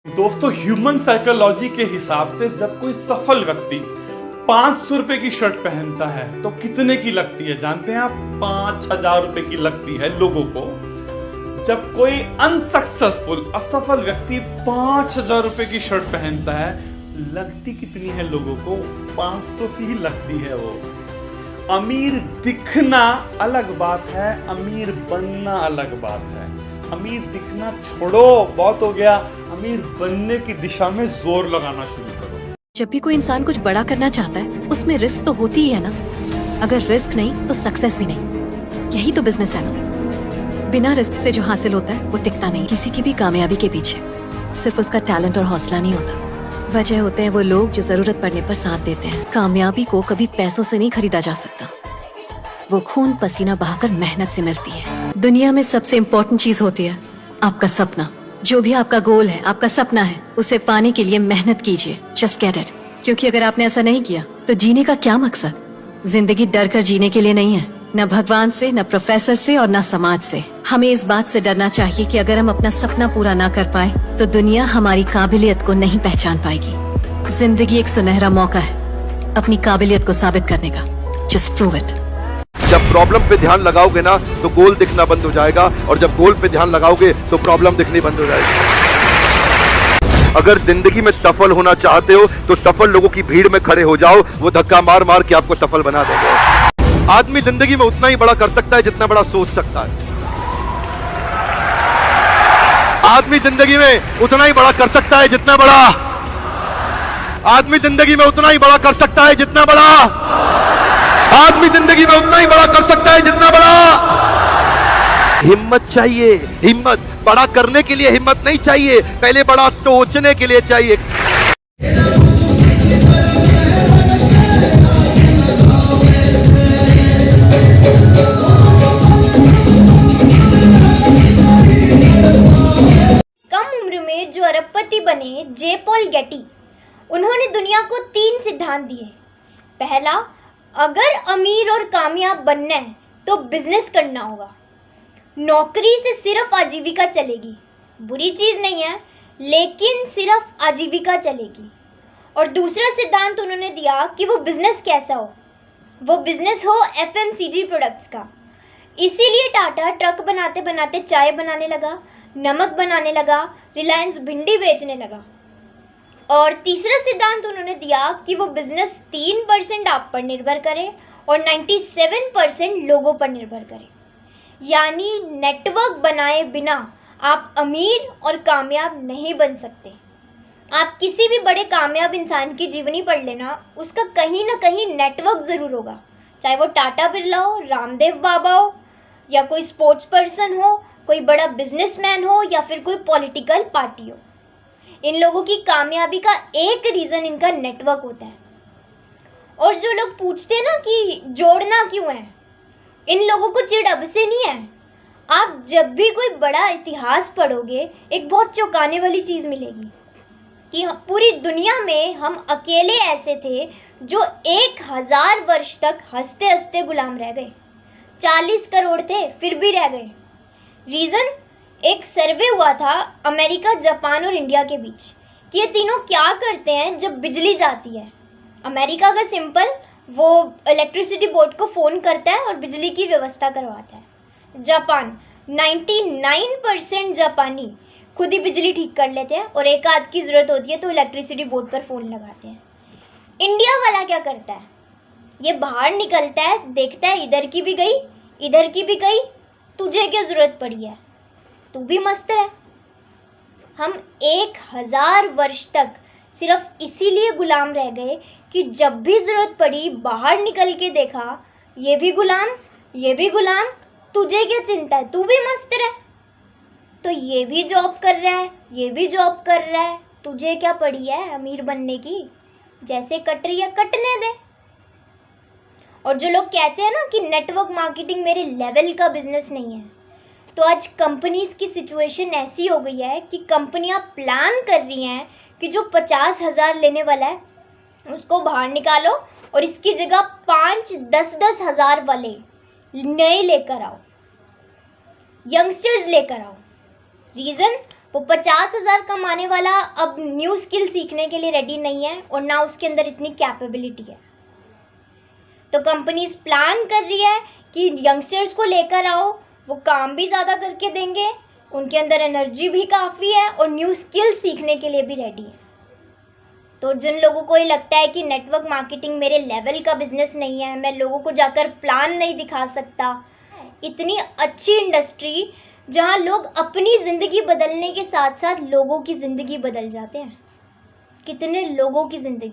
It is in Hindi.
दोस्तों, ह्यूमन साइकोलॉजी के हिसाब से जब कोई सफल व्यक्ति 500 रुपए की शर्ट पहनता है तो कितने की लगती है जानते हैं आप? 5,000 रुपए की लगती है लोगों को। जब कोई अनसक्सेसफुल असफल व्यक्ति 5,000 रुपए की शर्ट पहनता है, लगती कितनी है लोगों को? 500 की ही लगती है वो। अमीर दिखना अलग बात है, अमीर बनना अलग बात है। अमीर दिखना छोड़ो, बहुत हो गया। अमीर बनने की दिशा में जोर लगाना शुरू करो। जब भी कोई इंसान कुछ बड़ा करना चाहता है, उसमें रिस्क तो होती ही है ना। अगर रिस्क नहीं तो सक्सेस भी नहीं। यही तो बिजनेस है ना। बिना रिस्क से जो हासिल होता है वो टिकता नहीं। किसी की भी कामयाबी के पीछे सिर्फ उसका टैलेंट और हौसला नहीं होता। वजह होते हैं वो लोग जो जरूरत पड़ने पर साथ देते हैं। कामयाबी को कभी पैसों से नहीं खरीदा जा सकता। वो खून पसीना बहाकर मेहनत से मिलती है। दुनिया में सबसे इम्पोर्टेंट चीज होती है आपका सपना। जो भी आपका गोल है, आपका सपना है, उसे पाने के लिए मेहनत कीजिए। Just get it. क्योंकि अगर आपने ऐसा नहीं किया तो जीने का क्या मकसद? जिंदगी डर कर जीने के लिए नहीं है, न भगवान से, न प्रोफेसर से और न समाज से। हमें इस बात से डरना चाहिए कि अगर हम अपना सपना पूरा ना कर पाए तो दुनिया हमारी काबिलियत को नहीं पहचान पाएगी। जिंदगी एक सुनहरा मौका है अपनी काबिलियत को साबित करने का। Just prove it. जब प्रॉब्लम पे ध्यान लगाओगे ना तो गोल दिखना बंद हो जाएगा, और जब गोल पे ध्यान लगाओगे तो प्रॉब्लम दिखनी बंद हो जाएगी। अगर जिंदगी में सफल होना चाहते हो तो सफल लोगों की भीड़ में खड़े हो जाओ, वो धक्का मार मार के आपको सफल बना देंगे। आदमी जिंदगी में उतना ही बड़ा कर सकता है जितना बड़ा सोच सकता है। आदमी जिंदगी में उतना ही बड़ा कर सकता है जितना बड़ा आदमी जिंदगी में उतना ही बड़ा कर सकता है जितना बड़ा आदमी जिंदगी में उतना ही बड़ा कर सकता है जितना बड़ा। हिम्मत चाहिए, हिम्मत बड़ा करने के लिए हिम्मत नहीं चाहिए, पहले बड़ा सोचने के लिए चाहिए। कम उम्र में जो अरबपति बने जे पॉल गेटी, उन्होंने दुनिया को 3 सिद्धांत दिए। पहला, अगर अमीर और कामयाब बनना है तो बिजनेस करना होगा। नौकरी से सिर्फ आजीविका चलेगी, बुरी चीज़ नहीं है, लेकिन सिर्फ आजीविका चलेगी। और दूसरा सिद्धांत उन्होंने दिया कि वो बिजनेस कैसा हो, वो बिजनेस हो FMCG प्रोडक्ट्स का। इसीलिए टाटा ट्रक बनाते बनाते चाय बनाने लगा, नमक बनाने लगा, रिलायंस भिंडी बेचने लगा। और तीसरा सिद्धांत उन्होंने दिया कि वो बिजनेस 3% आप पर निर्भर करे और 97% लोगों पर निर्भर करे। यानी नेटवर्क बनाए बिना आप अमीर और कामयाब नहीं बन सकते। आप किसी भी बड़े कामयाब इंसान की जीवनी पढ़ लेना, उसका कहीं ना कहीं नेटवर्क ज़रूर होगा। चाहे वो टाटा बिरला हो, रामदेव बाबा हो, या कोई स्पोर्ट्स पर्सन हो, कोई बड़ा बिजनेसमैन हो, या फिर कोई पॉलिटिकल पार्टी हो। इन लोगों की कामयाबी का एक रीज़न इनका नेटवर्क होता है। और जो लोग पूछते हैं ना कि जोड़ना क्यों है, इन लोगों को चिढ़ अब से नहीं है। आप जब भी कोई बड़ा इतिहास पढ़ोगे, एक बहुत चौंकाने वाली चीज़ मिलेगी कि पूरी दुनिया में हम अकेले ऐसे थे जो 1000 वर्ष तक हंसते हंसते गुलाम रह गए। 40 करोड़ थे फिर भी रह गए। रीज़न, एक सर्वे हुआ था अमेरिका, जापान और इंडिया के बीच कि ये तीनों क्या करते हैं जब बिजली जाती है। अमेरिका का सिंपल, वो इलेक्ट्रिसिटी बोर्ड को फ़ोन करता है और बिजली की व्यवस्था करवाता है। जापान, 99% जापानी खुद ही बिजली ठीक कर लेते हैं, और एक आध की ज़रूरत होती है तो इलेक्ट्रिसिटी बोर्ड पर फ़ोन लगाते हैं। इंडिया वाला क्या करता है? ये बाहर निकलता है, देखता है इधर की भी गई, इधर की भी गई, तुझे क्या ज़रूरत पड़ी है, तू भी मस्त रह। हम 1000 वर्ष तक सिर्फ इसीलिए गुलाम रह गए कि जब भी ज़रूरत पड़ी बाहर निकल के देखा, ये भी गुलाम, ये भी गुलाम, तुझे क्या चिंता है, तू भी मस्त रह। तो ये भी जॉब कर रहा है, ये भी जॉब कर रहा है, तुझे क्या पड़ी है अमीर बनने की? जैसे कट रही है कटने दे। और जो लोग कहते हैं ना कि नेटवर्क मार्केटिंग मेरे लेवल का बिजनेस नहीं है, तो आज कंपनीज की सिचुएशन ऐसी हो गई है कि कंपनियां प्लान कर रही हैं कि जो 50,000 लेने वाला है उसको बाहर निकालो और इसकी जगह 5-10 हज़ार वाले नए लेकर आओ, यंगस्टर्स लेकर आओ। रीज़न, वो 50,000 कमाने वाला अब न्यू स्किल सीखने के लिए रेडी नहीं है और ना उसके अंदर इतनी कैपेबिलिटी है। तो कंपनीज प्लान कर रही है कि यंगस्टर्स को लेकर आओ, वो काम भी ज़्यादा करके देंगे, उनके अंदर एनर्जी भी काफ़ी है और न्यू स्किल सीखने के लिए भी रेडी है। तो जिन लोगों को ये लगता है कि नेटवर्क मार्केटिंग मेरे लेवल का बिजनेस नहीं है, मैं लोगों को जाकर प्लान नहीं दिखा सकता, इतनी अच्छी इंडस्ट्री जहाँ लोग अपनी ज़िंदगी बदलने के साथ साथ लोगों की ज़िंदगी बदल जाते हैं। कितने लोगों की ज़िंदगी।